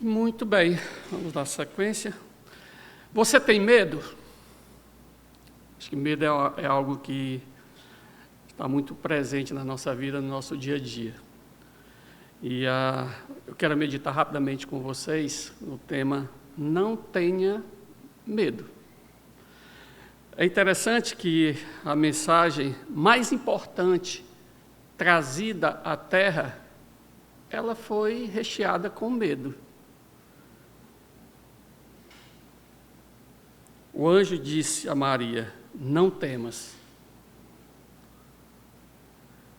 Muito bem, vamos dar sequência. Você tem medo? Acho que medo é algo que está muito presente na nossa vida, no nosso dia a dia. E eu quero meditar rapidamente com vocês no tema Não Tenha Medo. É interessante que a mensagem mais importante trazida à Terra, ela foi recheada com medo. O anjo disse a Maria, não temas.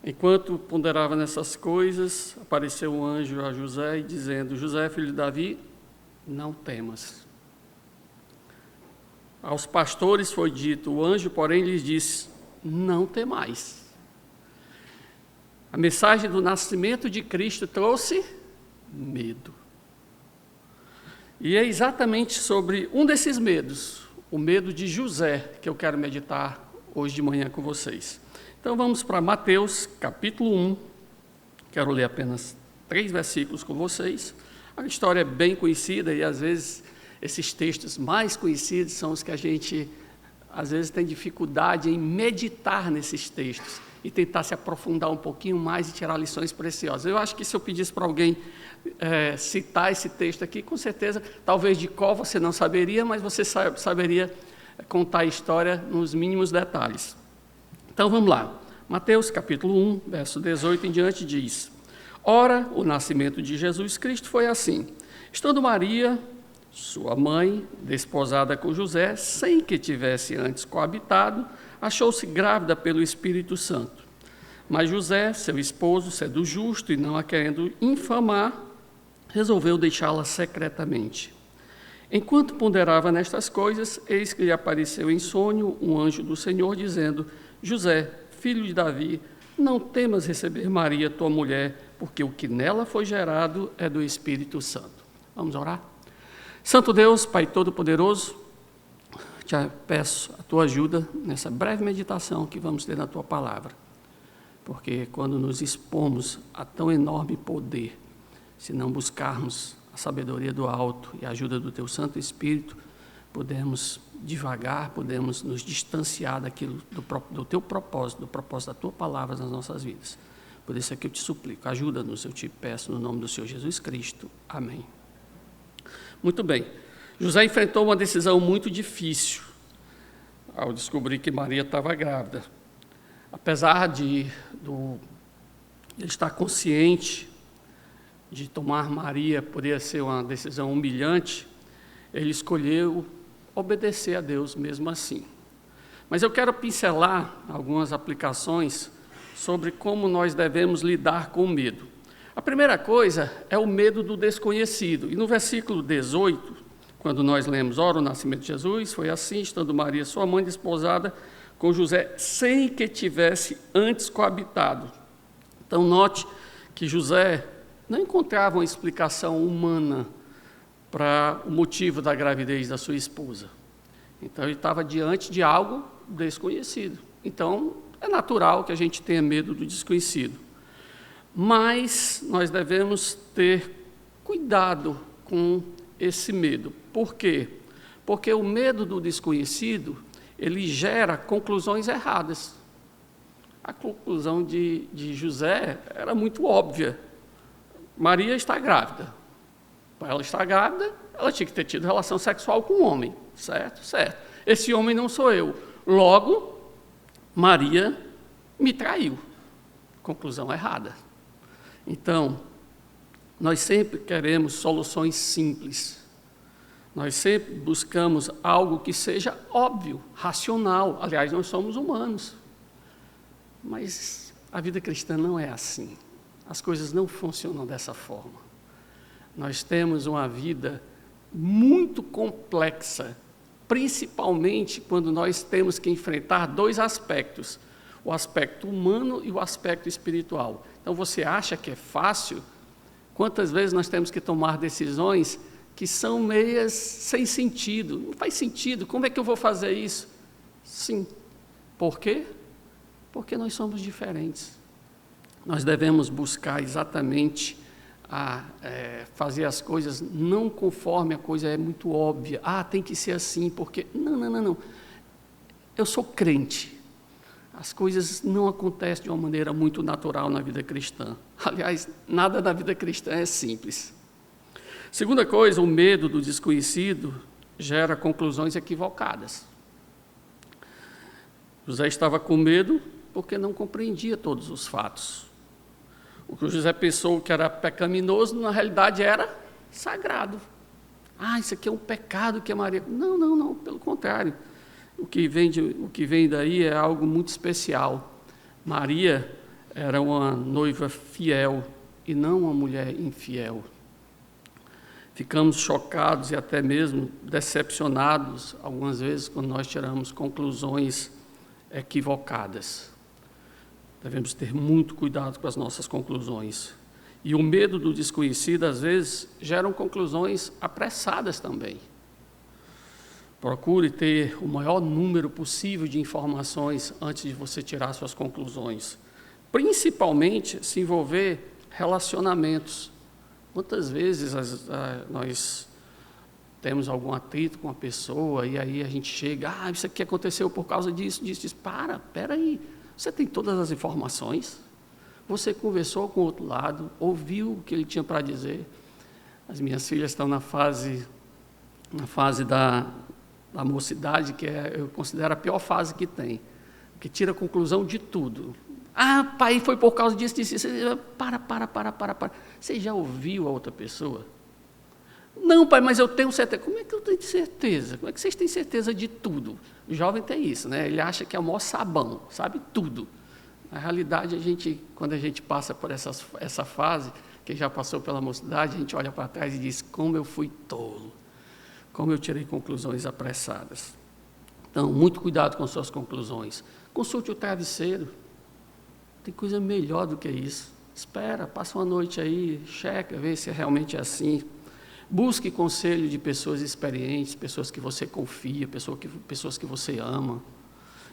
Enquanto ponderava nessas coisas, apareceu um anjo a José, dizendo, José, filho de Davi, não temas. Aos pastores foi dito, o anjo, porém, lhes disse, não temais. A mensagem do nascimento de Cristo trouxe medo. E é exatamente sobre um desses medos, o medo de José, que eu quero meditar hoje de manhã com vocês. Então vamos para Mateus, capítulo 1. Quero ler apenas 3 versículos com vocês. A história é bem conhecida e, às vezes, esses textos mais conhecidos são os que a gente, às vezes, tem dificuldade em meditar nesses textos e tentar se aprofundar um pouquinho mais e tirar lições preciosas. Eu acho que se eu pedisse para alguém citar esse texto aqui, com certeza, talvez de qual você não saberia, mas você saberia contar a história nos mínimos detalhes. Então vamos lá. Mateus capítulo 1, verso 18 em diante diz, Ora, o nascimento de Jesus Cristo foi assim. Estando Maria, sua mãe, desposada com José, sem que tivesse antes coabitado, achou-se grávida pelo Espírito Santo. Mas José, seu esposo, sendo justo e não a querendo infamar, resolveu deixá-la secretamente. Enquanto ponderava nestas coisas, eis que lhe apareceu em sonho um anjo do Senhor, dizendo, José, filho de Davi, não temas receber Maria, tua mulher, porque o que nela foi gerado é do Espírito Santo. Vamos orar? Santo Deus, Pai Todo-Poderoso, te peço a tua ajuda nessa breve meditação que vamos ter na tua palavra. Porque quando nos expomos a tão enorme poder, se não buscarmos a sabedoria do alto e a ajuda do teu Santo Espírito, podemos devagar, podemos nos distanciar daquilo, do teu propósito, do propósito da tua palavra nas nossas vidas. Por isso é que eu te suplico, ajuda-nos, eu te peço, no nome do Senhor Jesus Cristo. Amém. Muito bem. José enfrentou uma decisão muito difícil ao descobrir que Maria estava grávida. Apesar de ele estar consciente de tomar Maria poderia ser uma decisão humilhante, ele escolheu obedecer a Deus mesmo assim. Mas eu quero pincelar algumas aplicações sobre como nós devemos lidar com o medo. A primeira coisa é o medo do desconhecido. E no versículo 18, quando nós lemos, ora, o nascimento de Jesus foi assim, estando Maria, sua mãe, desposada com José, sem que tivesse antes coabitado. Então, note que José não encontrava uma explicação humana para o motivo da gravidez da sua esposa. Então, ele estava diante de algo desconhecido. Então, é natural que a gente tenha medo do desconhecido. Mas nós devemos ter cuidado com esse medo. Por quê? Porque o medo do desconhecido, ele gera conclusões erradas. A conclusão de José era muito óbvia. Maria está grávida. Para ela estar grávida, ela tinha que ter tido relação sexual com um homem. Certo? Certo. Esse homem não sou eu. Logo, Maria me traiu. Conclusão errada. Então, nós sempre queremos soluções simples. Nós sempre buscamos algo que seja óbvio, racional. Aliás, nós somos humanos. Mas a vida cristã não é assim. As coisas não funcionam dessa forma. Nós temos uma vida muito complexa, principalmente quando nós temos que enfrentar 2 aspectos, o aspecto humano e o aspecto espiritual. Então, você acha que é fácil? Quantas vezes nós temos que tomar decisões que são meias sem sentido? Não faz sentido, como é que eu vou fazer isso? Sim. Por quê? Porque nós somos diferentes. Nós devemos buscar exatamente a fazer as coisas não conforme a coisa é muito óbvia. Tem que ser assim, porque... Não. Eu sou crente. As coisas não acontecem de uma maneira muito natural na vida cristã. Aliás, nada na vida cristã é simples. Segunda coisa, o medo do desconhecido gera conclusões equivocadas. José estava com medo porque não compreendia todos os fatos. O que o José pensou que era pecaminoso, na realidade era sagrado. Isso aqui é um pecado que é Maria... Não, pelo contrário. O que vem daí é algo muito especial. Maria era uma noiva fiel e não uma mulher infiel. Ficamos chocados e até mesmo decepcionados, algumas vezes, quando nós tiramos conclusões equivocadas. Devemos ter muito cuidado com as nossas conclusões. E o medo do desconhecido, às vezes, gera conclusões apressadas também. Procure ter o maior número possível de informações antes de você tirar suas conclusões. Principalmente se envolver relacionamentos. Quantas vezes nós temos algum atrito com a pessoa e aí a gente chega, isso aqui aconteceu por causa disso. Espera aí, você tem todas as informações? Você conversou com o outro lado, ouviu o que ele tinha para dizer? As minhas filhas estão na fase da mocidade, que eu considero a pior fase que tem, que tira a conclusão de tudo. Pai, foi por causa disso. Para. Você já ouviu a outra pessoa? Não, pai, mas eu tenho certeza. Como é que eu tenho certeza? Como é que vocês têm certeza de tudo? O jovem tem isso, né? Ele acha que é o maior sabão, sabe tudo. Na realidade, quando a gente passa por essa fase, quem já passou pela mocidade, a gente olha para trás e diz, como eu fui tolo. Como eu tirei conclusões apressadas. Então, muito cuidado com suas conclusões. Consulte o travesseiro. Tem coisa melhor do que isso. Espera, passa uma noite aí, checa, vê se realmente é assim. Busque conselho de pessoas experientes, pessoas que você confia, pessoas que você ama.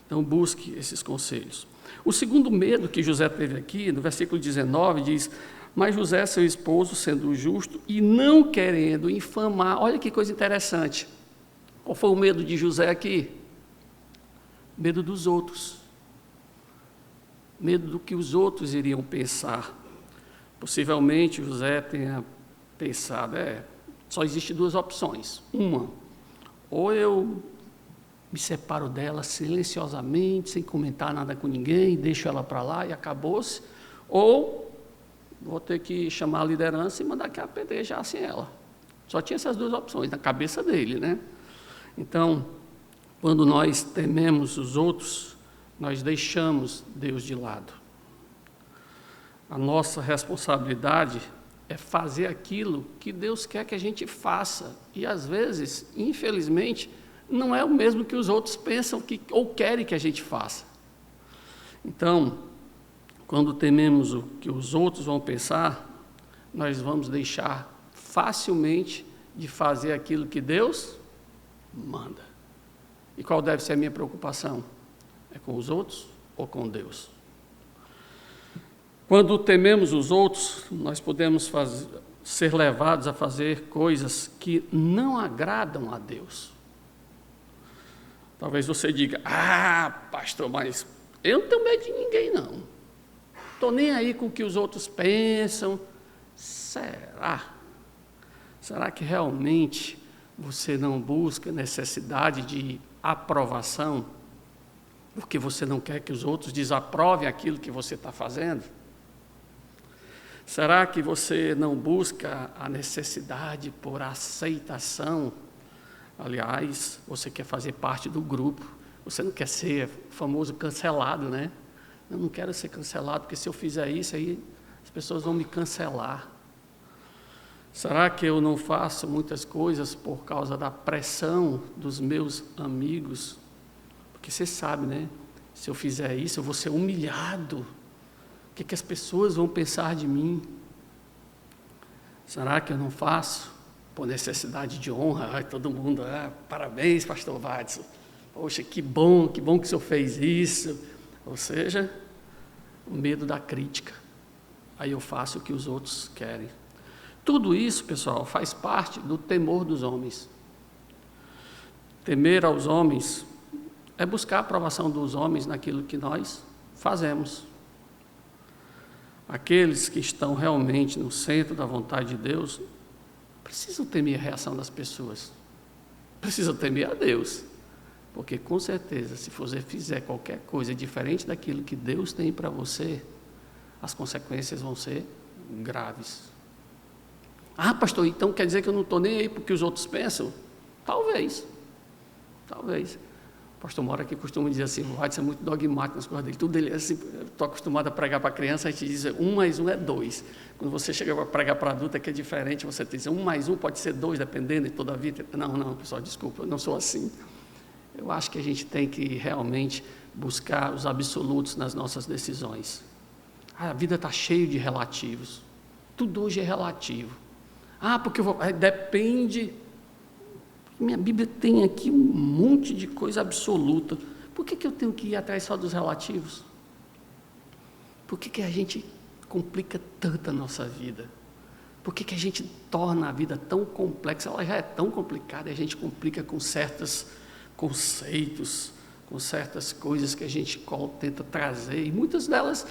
Então, busque esses conselhos. O segundo medo que José teve aqui, no versículo 19, diz... Mas José, seu esposo, sendo justo e não querendo infamar... Olha que coisa interessante. Qual foi o medo de José aqui? Medo dos outros. Medo do que os outros iriam pensar. Possivelmente José tenha pensado, só existem duas opções. Uma, ou eu me separo dela silenciosamente, sem comentar nada com ninguém, deixo ela para lá e acabou-se, ou... vou ter que chamar a liderança e mandar que apedrejassem ela. Só tinha essas duas opções na cabeça dele, né? Então, quando nós tememos os outros, nós deixamos Deus de lado. A nossa responsabilidade é fazer aquilo que Deus quer que a gente faça. E, às vezes, infelizmente, não é o mesmo que os outros pensam ou querem que a gente faça. Então, quando tememos o que os outros vão pensar, nós vamos deixar facilmente de fazer aquilo que Deus manda. E qual deve ser a minha preocupação? É com os outros ou com Deus? Quando tememos os outros, nós podemos ser levados a fazer coisas que não agradam a Deus. Talvez você diga, pastor, mas eu não tenho medo de ninguém, não. Estou nem aí com o que os outros pensam. Será? Será que realmente você não busca necessidade de aprovação? Porque você não quer que os outros desaprovem aquilo que você está fazendo? Será que você não busca a necessidade por aceitação? Aliás, você quer fazer parte do grupo. Você não quer ser famoso cancelado, né? Eu não quero ser cancelado, porque se eu fizer isso, aí as pessoas vão me cancelar. Será que eu não faço muitas coisas por causa da pressão dos meus amigos? Porque você sabe, né? Se eu fizer isso, eu vou ser humilhado. O que as pessoas vão pensar de mim? Será que eu não faço por necessidade de honra? Todo mundo, parabéns, pastor Watson. Poxa, que bom que o senhor fez isso. Ou seja, o medo da crítica. Aí eu faço o que os outros querem. Tudo isso, pessoal, faz parte do temor dos homens. Temer aos homens é buscar a aprovação dos homens naquilo que nós fazemos. Aqueles que estão realmente no centro da vontade de Deus precisam temer a reação das pessoas, precisam temer a Deus, porque com certeza, se você fizer qualquer coisa diferente daquilo que Deus tem para você, as consequências vão ser graves. Ah, pastor, então quer dizer que eu não estou nem aí porque os outros pensam? Talvez. O pastor Mora aqui costuma dizer assim, o Watson é muito dogmático nas coisas dele, tudo ele é assim, estou acostumado a pregar para criança, a gente diz 1 mais 1 é 2. Quando você chega para pregar para adulto é que é diferente, você diz 1 mais 1 pode ser 2, dependendo de toda a vida. Não, pessoal, desculpa, eu não sou assim. Eu acho que a gente tem que realmente buscar os absolutos nas nossas decisões. A vida está cheia de relativos, tudo hoje é relativo. Ah, porque depende. Minha Bíblia tem aqui um monte de coisa absoluta. Por que eu tenho que ir atrás só dos relativos? Por que a gente complica tanto a nossa vida? Por que a gente torna a vida tão complexa? Ela já é tão complicada e a gente complica com certos conceitos, com certas coisas que a gente tenta trazer. E muitas delas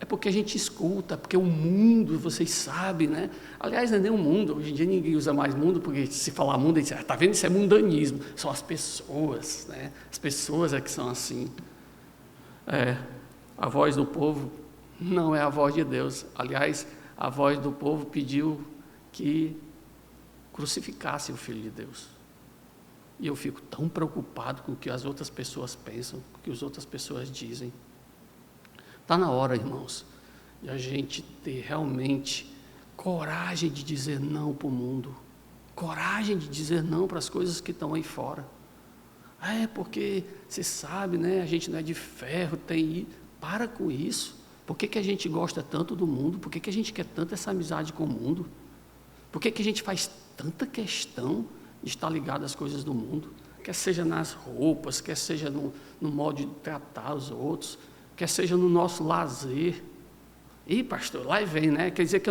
é porque a gente escuta, porque o mundo, vocês sabem, né? Aliás, não é nem o mundo, hoje em dia ninguém usa mais mundo, porque se falar mundo, a gente diz, está vendo, isso é mundanismo. São as pessoas, né? As pessoas é que são assim. A voz do povo não é a voz de Deus. Aliás, a voz do povo pediu que crucificasse o Filho de Deus. E eu fico tão preocupado com o que as outras pessoas pensam, com o que as outras pessoas dizem. Está na hora, irmãos, de a gente ter realmente coragem de dizer não para o mundo, coragem de dizer não para as coisas que estão aí fora. Porque você sabe, né? A gente não é de ferro, para com isso. Por que a gente gosta tanto do mundo? Por que a gente quer tanto essa amizade com o mundo? Por que a gente faz tanta questão de estar ligado às coisas do mundo? Quer seja nas roupas, quer seja no modo de tratar os outros, quer seja no nosso lazer. Ih, pastor, lá vem, né? Quer dizer que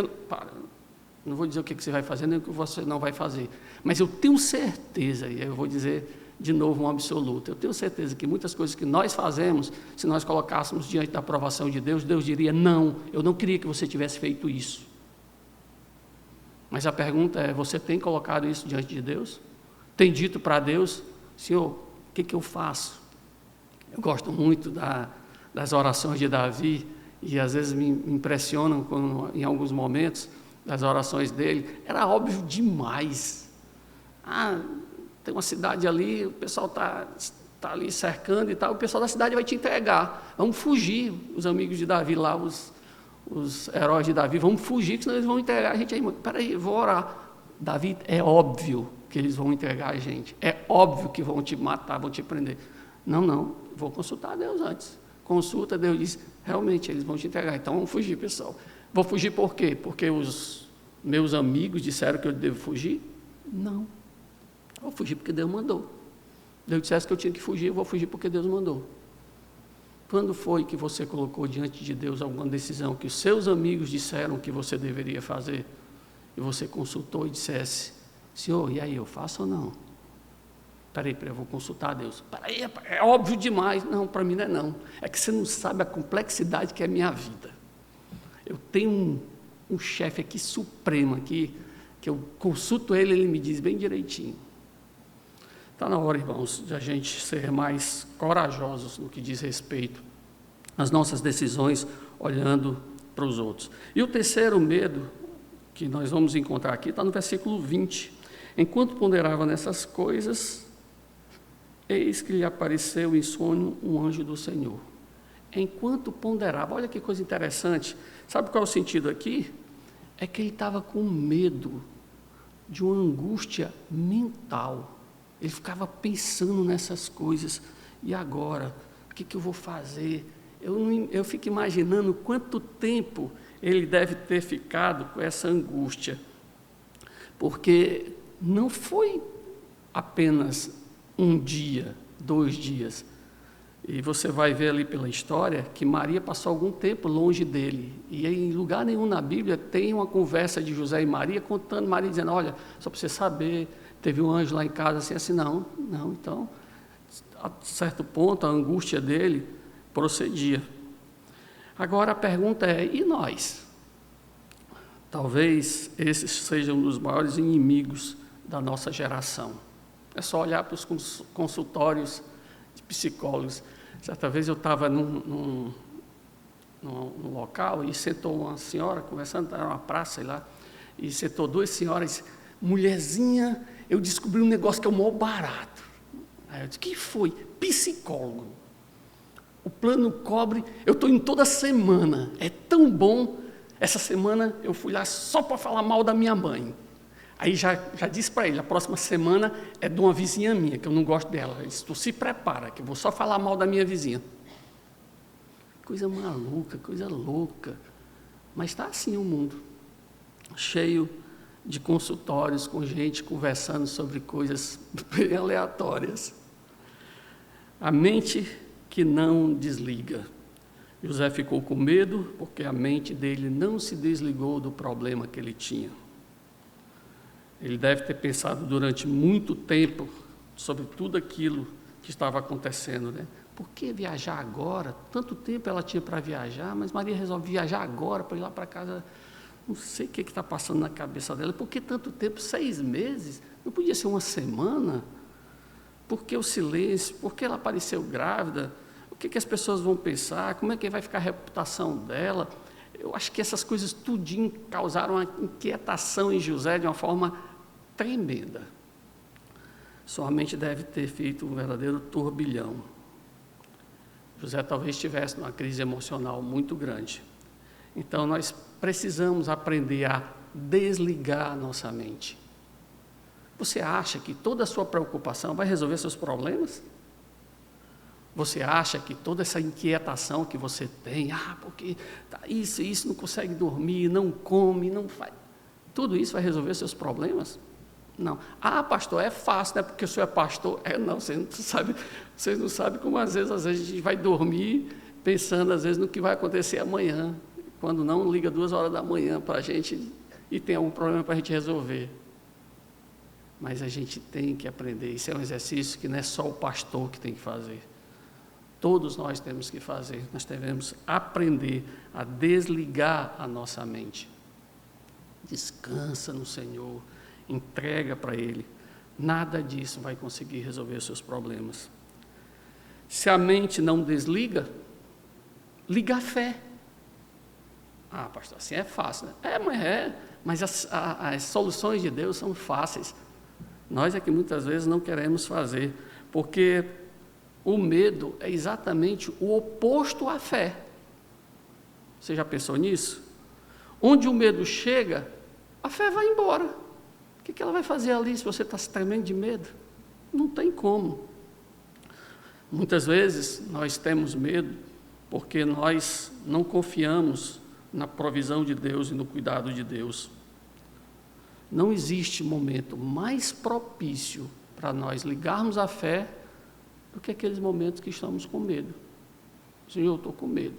não vou dizer o que você vai fazer, nem o que você não vai fazer. Mas eu tenho certeza, e eu vou dizer de novo um absoluto, eu tenho certeza que muitas coisas que nós fazemos, se nós colocássemos diante da aprovação de Deus, Deus diria, não, eu não queria que você tivesse feito isso. Mas a pergunta é, você tem colocado isso diante de Deus? Tem dito para Deus, Senhor, o que eu faço? Eu gosto muito das orações de Davi, e às vezes me impressionam em alguns momentos, das orações dele, era óbvio demais. Tem uma cidade ali, o pessoal está ali cercando e tal, o pessoal da cidade vai te entregar, vamos fugir, os amigos de Davi lá, os heróis de Davi, vamos fugir, senão eles vão entregar a gente aí. Peraí, vou orar. Davi, é óbvio que eles vão entregar a gente, é óbvio que vão te matar, vão te prender. Não, vou consultar a Deus antes. Consulta, Deus diz, realmente, eles vão te entregar, então vamos fugir, pessoal. Vou fugir por quê? Porque os meus amigos disseram que eu devo fugir? Não. Vou fugir porque Deus mandou. Deus dissesse que eu tinha que fugir, eu vou fugir porque Deus mandou. Quando foi que você colocou diante de Deus alguma decisão que os seus amigos disseram que você deveria fazer, e você consultou e dissesse, Senhor, e aí, eu faço ou não? Peraí, eu vou consultar a Deus. Peraí, é óbvio demais. Não, para mim não é não. É que você não sabe a complexidade que é a minha vida. Eu tenho um chefe aqui supremo, aqui, que eu consulto ele me diz bem direitinho. Está na hora, irmãos, de a gente ser mais corajosos no que diz respeito às nossas decisões, olhando para os outros. E o terceiro medo que nós vamos encontrar aqui está no versículo 20. Enquanto ponderava nessas coisas, eis que lhe apareceu em sonho um anjo do Senhor. Enquanto ponderava, olha que coisa interessante. Sabe qual é o sentido aqui? É que ele estava com medo de uma angústia mental. Ele ficava pensando nessas coisas. E agora? O que eu vou fazer? Eu fico imaginando quanto tempo ele deve ter ficado com essa angústia. Porque não foi apenas um dia, 2 dias. E você vai ver ali pela história que Maria passou algum tempo longe dele. E em lugar nenhum na Bíblia tem uma conversa de José e Maria contando, Maria dizendo, olha, só para você saber, teve um anjo lá em casa assim, não. Então, a certo ponto, a angústia dele procedia. Agora a pergunta é, e nós? Talvez esses sejam um dos maiores inimigos da nossa geração. É só olhar para os consultórios de psicólogos. Certa vez eu estava num local e sentou uma senhora conversando, era uma praça, sei lá, e sentou duas senhoras, mulherzinha, eu descobri um negócio que é o maior barato. Aí eu disse, que foi? Psicólogo. O plano cobre, eu estou indo toda semana, é tão bom. Essa semana eu fui lá só para falar mal da minha mãe. Aí já disse para ele, a próxima semana é de uma vizinha minha, que eu não gosto dela. Ele disse, tu se prepara, que eu vou só falar mal da minha vizinha. Coisa maluca, coisa louca. Mas está assim o mundo, cheio de consultórios com gente conversando sobre coisas bem aleatórias. A mente que não desliga. José ficou com medo porque a mente dele não se desligou do problema que ele tinha. Ele deve ter pensado durante muito tempo sobre tudo aquilo que estava acontecendo, né? Por que viajar agora? Tanto tempo ela tinha para viajar, mas Maria resolve viajar agora para ir lá para casa. Não sei o que está passando na cabeça dela. Por que tanto tempo? 6 meses? Não podia ser uma semana? Por que o silêncio? Por que ela apareceu grávida? O que as pessoas vão pensar? Como é que vai ficar a reputação dela? Eu acho que essas coisas tudinho causaram uma inquietação em José de uma forma tremenda. Sua mente deve ter feito um verdadeiro turbilhão. José talvez estivesse numa crise emocional muito grande. Então, nós precisamos aprender a desligar a nossa mente. Você acha que toda a sua preocupação vai resolver seus problemas? Você acha que toda essa inquietação que você tem, porque tá isso, não consegue dormir, não come, não faz, tudo isso vai resolver seus problemas? Não. Pastor, é fácil, né? Porque o senhor é pastor. Não, vocês não sabem como às vezes a gente vai dormir pensando às vezes no que vai acontecer amanhã, quando não liga 2 horas da manhã para a gente e tem algum problema para a gente resolver. Mas a gente tem que aprender, isso é um exercício que não é só o pastor que tem que fazer. Todos nós temos que fazer, nós devemos aprender a desligar a nossa mente. Descansa no Senhor, entrega para Ele. Nada disso vai conseguir resolver os seus problemas. Se a mente não desliga, liga a fé. Pastor, assim é fácil, né? Mas as soluções de Deus são fáceis. Nós é que muitas vezes não queremos fazer, porque o medo é exatamente o oposto à fé. Você já pensou nisso? Onde o medo chega, a fé vai embora. O que ela vai fazer ali se você está se tremendo de medo? Não tem como. Muitas vezes nós temos medo porque nós não confiamos na provisão de Deus e no cuidado de Deus. Não existe momento mais propício para nós ligarmos a fé do que aqueles momentos que estamos com medo. Senhor, eu estou com medo,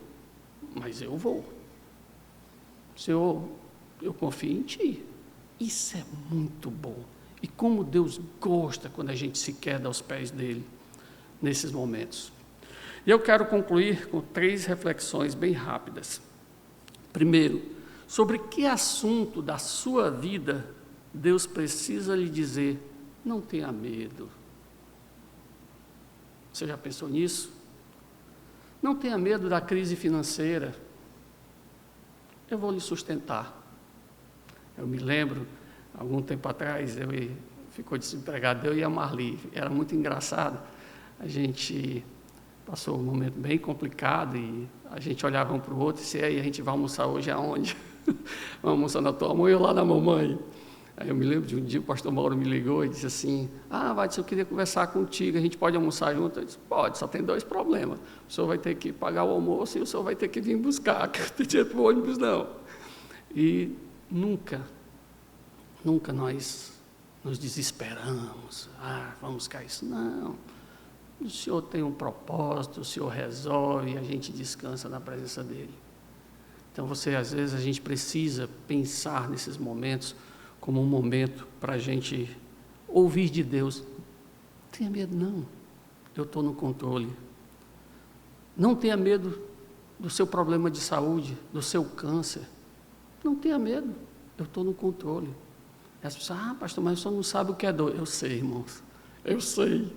mas eu vou. Senhor, eu confio em Ti. Isso é muito bom. E como Deus gosta quando a gente se queda aos pés dEle nesses momentos. E eu quero concluir com 3 reflexões bem rápidas. Primeiro, sobre que assunto da sua vida Deus precisa lhe dizer, não tenha medo. Você já pensou nisso? Não tenha medo da crise financeira. Eu vou lhe sustentar. Eu me lembro, algum tempo atrás, ficou desempregado, eu e a Marli. Era muito engraçado. A gente passou um momento bem complicado e a gente olhava um para o outro e disse, aí a gente vai almoçar hoje aonde? Vamos almoçar na tua mãe ou lá na mamãe? Aí eu me lembro de um dia o pastor Mauro me ligou e disse assim, Vadson, eu queria conversar contigo, a gente pode almoçar junto? Eu disse, pode, só tem 2 problemas. O senhor vai ter que pagar o almoço e o senhor vai ter que vir buscar, que não tem dinheiro para o ônibus não. E nunca nós nos desesperamos, vamos buscar isso. Não, O Senhor tem um propósito, o Senhor resolve e a gente descansa na presença dEle. Então, às vezes, a gente precisa pensar nesses momentos como um momento para a gente ouvir de Deus. Não tenha medo, não. Eu estou no controle. Não tenha medo do seu problema de saúde, do seu câncer. Não tenha medo. Eu estou no controle. E as pessoas, pastor, mas o senhor não sabe o que é dor. Eu sei, irmãos. Eu sei.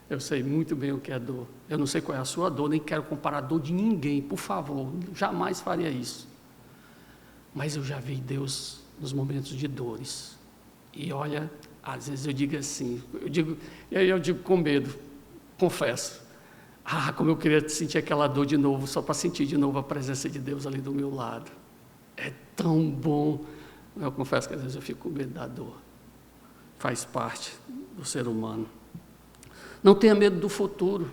Eu sei muito bem o que é dor. Eu não sei qual é a sua dor, nem quero comparar a dor de ninguém, por favor. Jamais faria isso. Mas eu já vi Deus nos momentos de dores. E olha, às vezes eu digo assim, e aí eu digo com medo, confesso. Como eu queria sentir aquela dor de novo, só para sentir de novo a presença de Deus ali do meu lado. É tão bom. Eu confesso que às vezes eu fico com medo da dor. Faz parte do ser humano. Não tenha medo do futuro.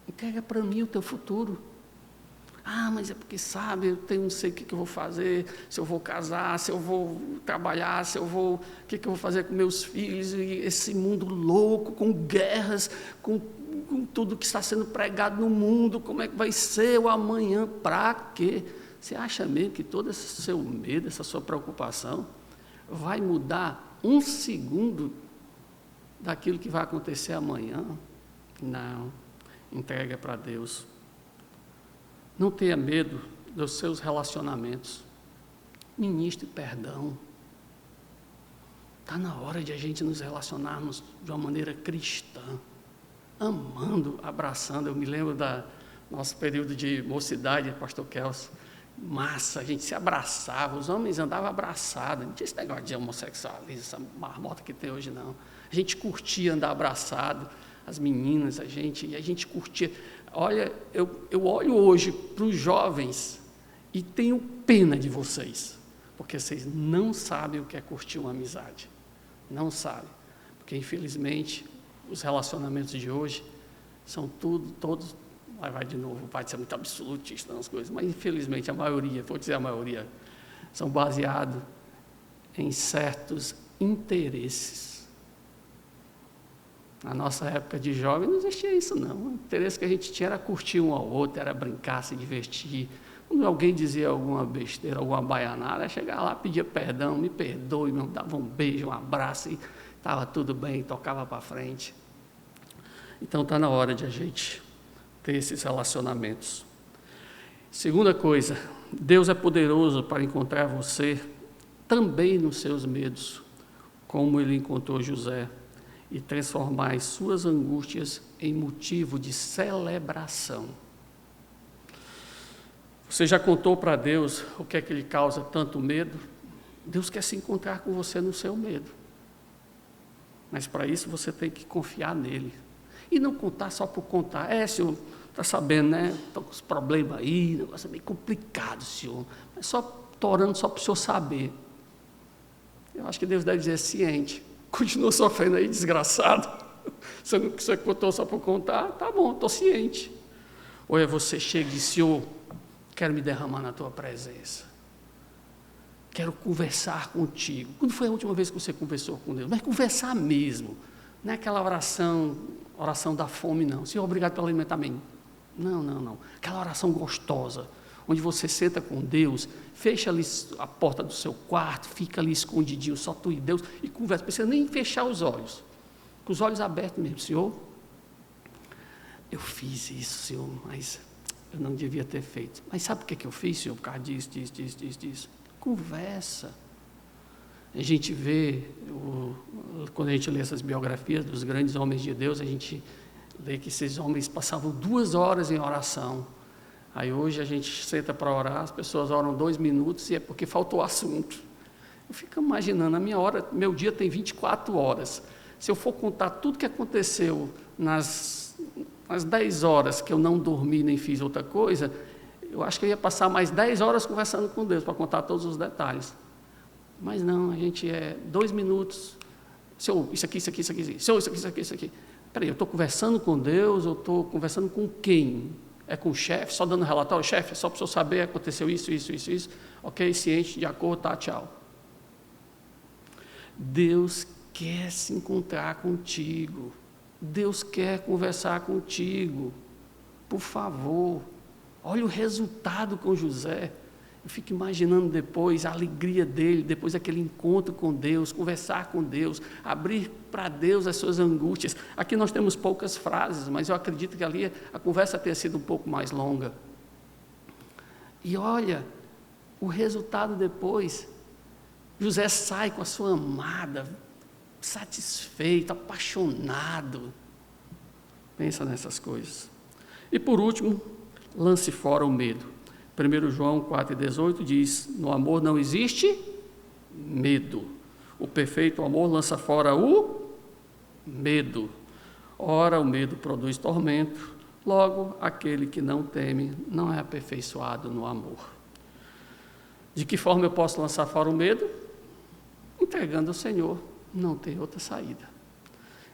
Entrega para mim o teu futuro. Mas é porque, sabe, eu não sei o que eu vou fazer, se eu vou casar, se eu vou trabalhar, o que eu vou fazer com meus filhos, e esse mundo louco, com guerras, com tudo que está sendo pregado no mundo, como é que vai ser o amanhã, para quê? Você acha mesmo que todo esse seu medo, essa sua preocupação, vai mudar um segundo daquilo que vai acontecer amanhã? Não. Entrega para Deus. Não tenha medo dos seus relacionamentos. Ministre perdão. Está na hora de a gente nos relacionarmos de uma maneira cristã, amando, abraçando. Eu me lembro do nosso período de mocidade, pastor Kelso. Massa, a gente se abraçava, os homens andavam abraçados, não tinha esse negócio de homossexualismo, essa marmota que tem hoje, não. A gente curtia andar abraçado, as meninas, a gente curtia. Olha, eu olho hoje para os jovens e tenho pena de vocês, porque vocês não sabem o que é curtir uma amizade, não sabem, porque infelizmente os relacionamentos de hoje são todos, vai de novo, vai ser muito absolutista nas coisas, mas infelizmente a maioria, vou dizer a maioria, são baseados em certos interesses. Na nossa época de jovem não existia isso, não. O interesse que a gente tinha era curtir um ao outro, era brincar, se divertir. Quando alguém dizia alguma besteira, alguma baianada, chegava lá, pedia perdão, me perdoe, me dava um beijo, um abraço, e estava tudo bem, tocava para frente. Então está na hora de a gente ter esses relacionamentos. Segunda coisa, Deus é poderoso para encontrar você também nos seus medos, como Ele encontrou José, e transformar as suas angústias em motivo de celebração. Você já contou para Deus o que é que lhe causa tanto medo? Deus quer se encontrar com você no seu medo. Mas para isso você tem que confiar nele. E não contar só por contar. Senhor, está sabendo, né? Estou com os problemas aí, o negócio é meio complicado, senhor. Mas estou orando só para o senhor saber. Eu acho que Deus deve dizer ciente. Continua sofrendo aí, desgraçado. Você contou só por contar? Tá bom, estou ciente. Ou você chega e diz, Senhor, quero me derramar na tua presença. Quero conversar contigo. Quando foi a última vez que você conversou com Deus? Mas conversar mesmo. Não é aquela oração da fome, não. Senhor, obrigado pelo alimentamento. Não. Aquela oração gostosa, onde você senta com Deus, fecha ali a porta do seu quarto, fica ali escondidinho, só tu e Deus, e conversa, não precisa nem fechar os olhos, com os olhos abertos mesmo. Senhor, eu fiz isso, Senhor, mas eu não devia ter feito. Mas sabe o que eu fiz, Senhor, por causa disso? Conversa. A gente vê, quando a gente lê essas biografias dos grandes homens de Deus, a gente vê que esses homens passavam 2 horas em oração. Aí hoje a gente senta para orar, as pessoas oram 2 minutos e é porque faltou assunto. Eu fico imaginando, meu dia tem 24 horas. Se eu for contar tudo que aconteceu nas 10 horas que eu não dormi nem fiz outra coisa, eu acho que eu ia passar mais 10 horas conversando com Deus para contar todos os detalhes. Mas não, a gente 2 minutos. Senhor, isso aqui. Senhor, isso aqui. Peraí, eu estou conversando com Deus, eu estou conversando com quem? É com o chefe, só dando relatório? Chefe, só para o senhor saber, aconteceu isso. Ok, ciente, de acordo, tá, tchau. Deus quer se encontrar contigo. Deus quer conversar contigo. Por favor, olha o resultado com José. Eu fico imaginando depois a alegria dele, depois daquele encontro com Deus, conversar com Deus, abrir para Deus as suas angústias. Aqui nós temos poucas frases, mas eu acredito que ali a conversa tenha sido um pouco mais longa. E olha, o resultado depois, José sai com a sua amada, satisfeito, apaixonado. Pensa nessas coisas. E por último, lance fora o medo. 1 João 4,18 diz, no amor não existe medo. O perfeito amor lança fora o medo. Ora, o medo produz tormento. Logo, aquele que não teme não é aperfeiçoado no amor. De que forma eu posso lançar fora o medo? Entregando ao Senhor. Não tem outra saída.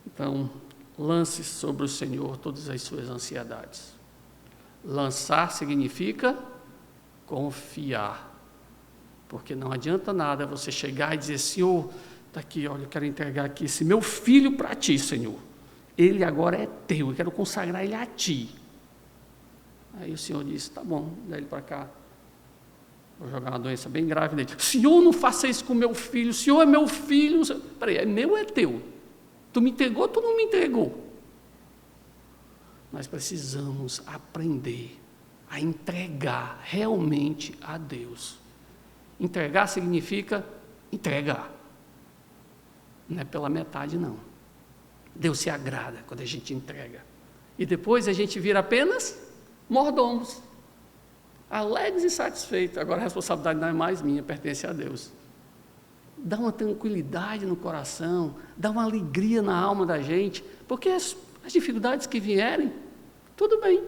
Então, lance sobre o Senhor todas as suas ansiedades. Lançar significa confiar. Porque não adianta nada você chegar e dizer, Senhor, está aqui, olha, eu quero entregar aqui esse meu filho para ti, Senhor. Ele agora é teu, eu quero consagrar ele a ti. Aí o Senhor disse, tá bom, dá ele para cá. Vou jogar uma doença bem grave nele. Senhor, não faça isso com meu filho, o Senhor é meu filho. Peraí, é meu ou é teu? Tu me entregou ou tu não me entregou? Nós precisamos aprender a entregar realmente a Deus. Entregar significa entregar. Não é pela metade, não. Deus se agrada quando a gente entrega. E depois a gente vira apenas mordomos. Alegres e satisfeitos. Agora a responsabilidade não é mais minha, pertence a Deus. Dá uma tranquilidade no coração, dá uma alegria na alma da gente, porque as dificuldades que vierem, tudo bem.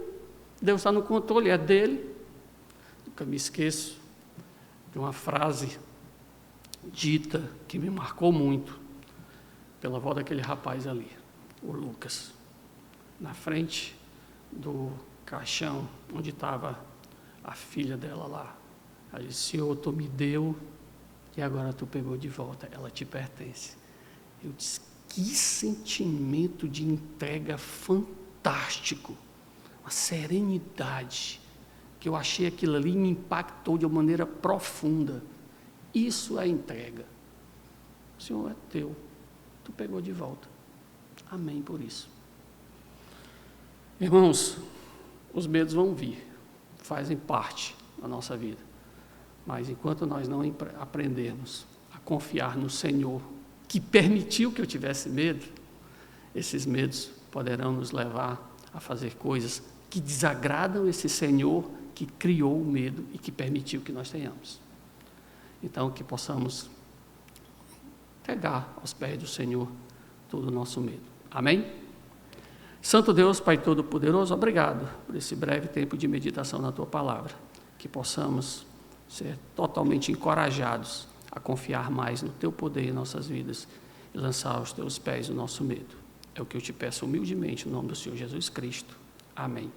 Deus está no controle, é dele. Nunca me esqueço de uma frase dita que me marcou muito pela avó daquele rapaz ali, o Lucas, na frente do caixão onde estava a filha dela lá. Ela disse, Senhor, tu me deu e agora tu pegou de volta, ela te pertence. Eu disse, que sentimento de entrega fantástico, uma serenidade, que eu achei aquilo ali e me impactou de uma maneira profunda. Isso é entrega. O Senhor é teu, tu pegou de volta. Amém por isso. Irmãos, os medos vão vir, fazem parte da nossa vida. Mas enquanto nós não aprendermos a confiar no Senhor, que permitiu que eu tivesse medo, esses medos poderão nos levar a fazer coisas que desagradam esse Senhor que criou o medo e que permitiu que nós tenhamos. Então, que possamos entregar aos pés do Senhor todo o nosso medo. Amém? Santo Deus, Pai Todo-Poderoso, obrigado por esse breve tempo de meditação na Tua Palavra. Que possamos ser totalmente encorajados a confiar mais no Teu poder em nossas vidas e lançar aos Teus pés o nosso medo. É o que eu te peço humildemente, no nome do Senhor Jesus Cristo. Amém.